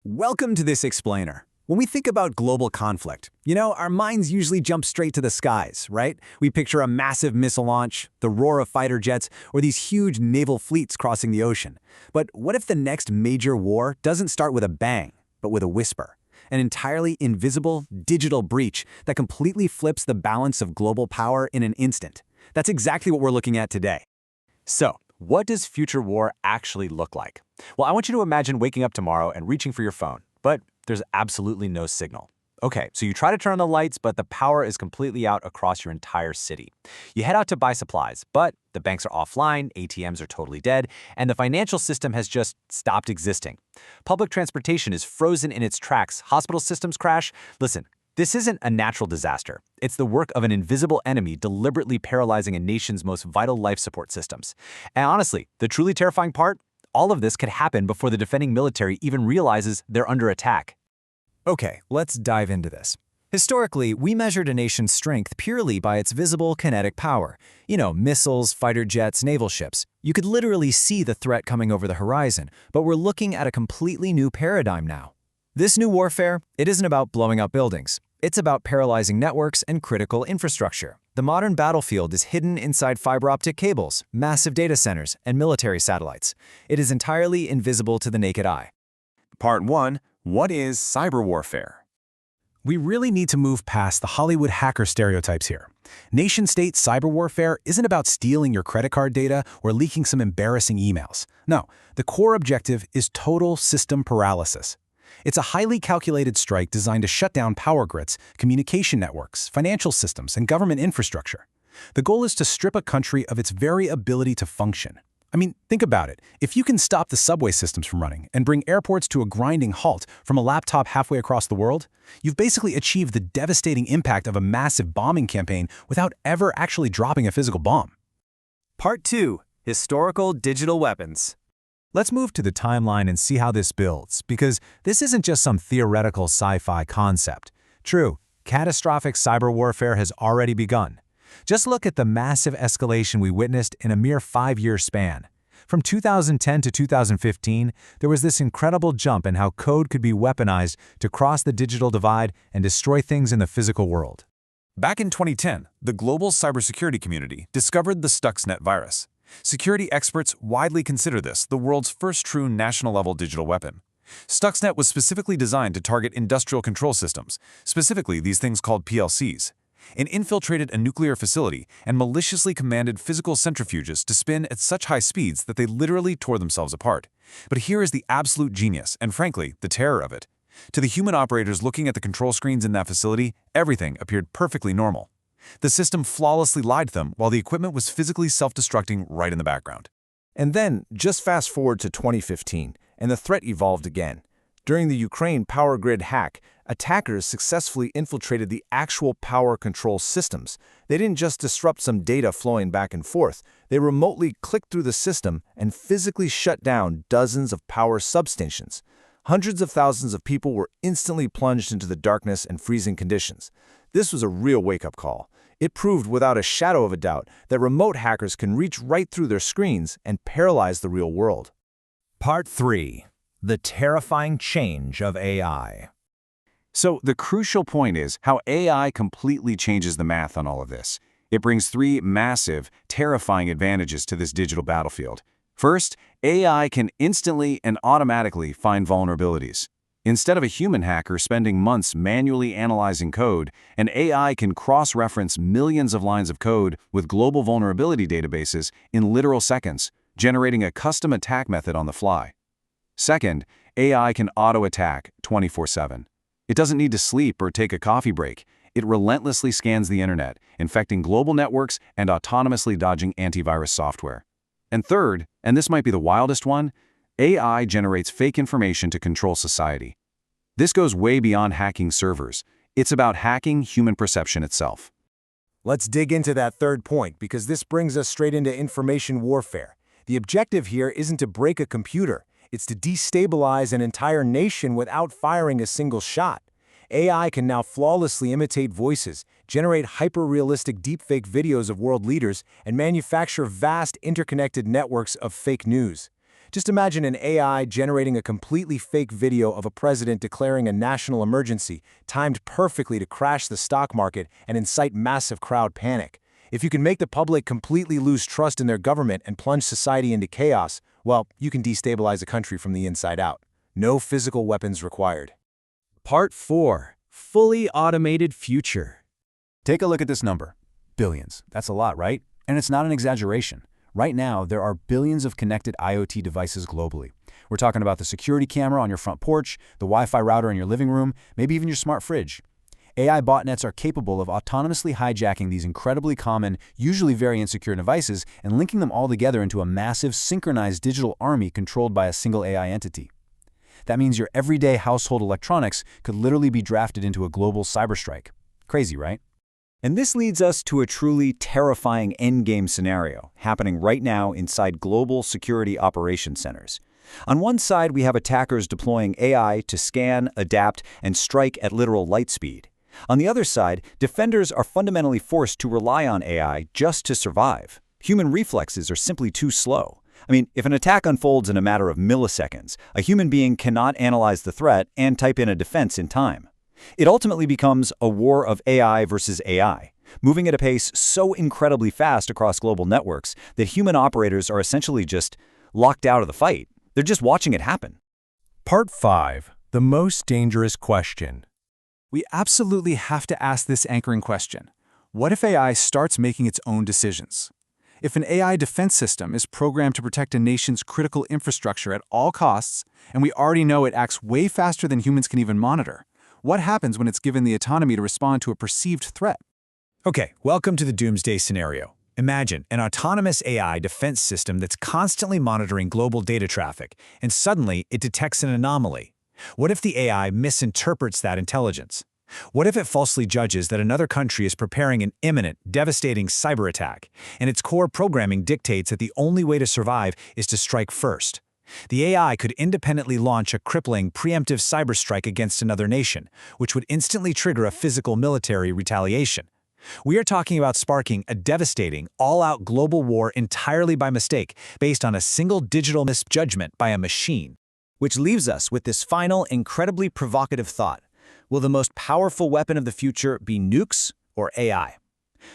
Welcome to this explainer. When we think about global conflict, our minds usually jump straight to the skies, right? We picture a massive missile launch, the roar of fighter jets, or these huge naval fleets crossing the ocean. But what if the next major war doesn't start with a bang, but with a whisper? An entirely invisible, digital breach that completely flips the balance of global power in an instant. That's exactly what we're looking at today. So, what does future war actually look like? Well, I want you to imagine waking up tomorrow and reaching for your phone, but there's absolutely no signal. Okay, so you try to turn on the lights, but the power is completely out across your entire city. You head out to buy supplies, but the banks are offline, ATMs are totally dead, and the financial system has just stopped existing. Public transportation is frozen in its tracks, hospital systems crash. Listen, this isn't a natural disaster. It's the work of an invisible enemy deliberately paralyzing a nation's most vital life support systems. And honestly, the truly terrifying part? All of this could happen before the defending military even realizes they're under attack. Okay, let's dive into this. Historically, we measured a nation's strength purely by its visible kinetic power. Missiles, fighter jets, naval ships. You could literally see the threat coming over the horizon, but we're looking at a completely new paradigm now. This new warfare, it isn't about blowing up buildings. It's about paralyzing networks and critical infrastructure. The modern battlefield is hidden inside fiber optic cables, massive data centers, and military satellites. It is entirely invisible to the naked eye. Part 1. What is cyber warfare? We really need to move past the Hollywood hacker stereotypes here. Nation-state cyber warfare isn't about stealing your credit card data or leaking some embarrassing emails. No, the core objective is total system paralysis. It's a highly calculated strike designed to shut down power grids, communication networks, financial systems, and government infrastructure. The goal is to strip a country of its very ability to function. Think about it. If you can stop the subway systems from running and bring airports to a grinding halt from a laptop halfway across the world, you've basically achieved the devastating impact of a massive bombing campaign without ever actually dropping a physical bomb. Part 2. Historical digital weapons. Let's move to the timeline and see how this builds, because this isn't just some theoretical sci-fi concept. True, catastrophic cyber warfare has already begun. Just look at the massive escalation we witnessed in a mere 5-year span. From 2010 to 2015, there was this incredible jump in how code could be weaponized to cross the digital divide and destroy things in the physical world. Back in 2010, the global cybersecurity community discovered the Stuxnet virus. Security experts widely consider this the world's first true national-level digital weapon. Stuxnet was specifically designed to target industrial control systems, specifically these things called PLCs. It infiltrated a nuclear facility and maliciously commanded physical centrifuges to spin at such high speeds that they literally tore themselves apart. But here is the absolute genius, and frankly, the terror of it. To the human operators looking at the control screens in that facility, everything appeared perfectly normal. The system flawlessly lied to them while the equipment was physically self-destructing right in the background. And then, just fast forward to 2015, and the threat evolved again. During the Ukraine power grid hack, attackers successfully infiltrated the actual power control systems. They didn't just disrupt some data flowing back and forth, they remotely clicked through the system and physically shut down dozens of power substations. Hundreds of thousands of people were instantly plunged into the darkness and freezing conditions. This was a real wake-up call. It proved without a shadow of a doubt that remote hackers can reach right through their screens and paralyze the real world. Part 3. The terrifying change of AI. So the crucial point is how AI completely changes the math on all of this. It brings 3 massive, terrifying advantages to this digital battlefield. First, AI can instantly and automatically find vulnerabilities. Instead of a human hacker spending months manually analyzing code, an AI can cross-reference millions of lines of code with global vulnerability databases in literal seconds, generating a custom attack method on the fly. Second, AI can auto-attack 24/7. It doesn't need to sleep or take a coffee break. It relentlessly scans the internet, infecting global networks and autonomously dodging antivirus software. And third, and this might be the wildest one, AI generates fake information to control society. This goes way beyond hacking servers. It's about hacking human perception itself. Let's dig into that third point because this brings us straight into information warfare. The objective here isn't to break a computer. It's to destabilize an entire nation without firing a single shot. AI can now flawlessly imitate voices, generate hyper-realistic deepfake videos of world leaders, and manufacture vast interconnected networks of fake news. Just imagine an AI generating a completely fake video of a president declaring a national emergency, timed perfectly to crash the stock market and incite massive crowd panic. If you can make the public completely lose trust in their government and plunge society into chaos, well, you can destabilize a country from the inside out. No physical weapons required. Part 4. Fully automated future. Take a look at this number. Billions. That's a lot, right? And it's not an exaggeration. Right now, there are billions of connected IoT devices globally. We're talking about the security camera on your front porch, the Wi-Fi router in your living room, maybe even your smart fridge. AI botnets are capable of autonomously hijacking these incredibly common, usually very insecure devices and linking them all together into a massive, synchronized digital army controlled by a single AI entity. That means your everyday household electronics could literally be drafted into a global cyberstrike. Crazy, right? And this leads us to a truly terrifying endgame scenario happening right now inside global security operations centers. On one side, we have attackers deploying AI to scan, adapt, and strike at literal light speed. On the other side, defenders are fundamentally forced to rely on AI just to survive. Human reflexes are simply too slow. I mean, if an attack unfolds in a matter of milliseconds, a human being cannot analyze the threat and type in a defense in time. It ultimately becomes a war of AI versus AI, moving at a pace so incredibly fast across global networks that human operators are essentially just locked out of the fight. They're just watching it happen. Part 5. The most dangerous question. We absolutely have to ask this anchoring question. What if AI starts making its own decisions? If an AI defense system is programmed to protect a nation's critical infrastructure at all costs, and we already know it acts way faster than humans can even monitor, what happens when it's given the autonomy to respond to a perceived threat? Okay, welcome to the doomsday scenario. Imagine an autonomous AI defense system that's constantly monitoring global data traffic, and suddenly it detects an anomaly. What if the AI misinterprets that intelligence? What if it falsely judges that another country is preparing an imminent, devastating cyber attack, and its core programming dictates that the only way to survive is to strike first? The AI could independently launch a crippling, preemptive cyber strike against another nation, which would instantly trigger a physical military retaliation. We are talking about sparking a devastating, all-out global war entirely by mistake, based on a single digital misjudgment by a machine. Which leaves us with this final, incredibly provocative thought. Will the most powerful weapon of the future be nukes or AI?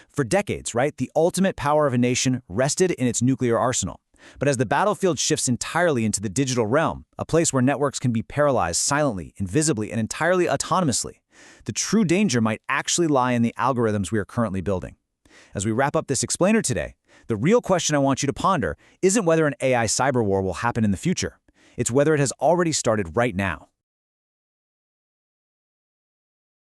For decades, right, the ultimate power of a nation rested in its nuclear arsenal. But as the battlefield shifts entirely into the digital realm, a place where networks can be paralyzed silently, invisibly, and entirely autonomously, the true danger might actually lie in the algorithms we are currently building. As we wrap up this explainer today, the real question I want you to ponder isn't whether an AI cyber war will happen in the future. It's whether it has already started right now.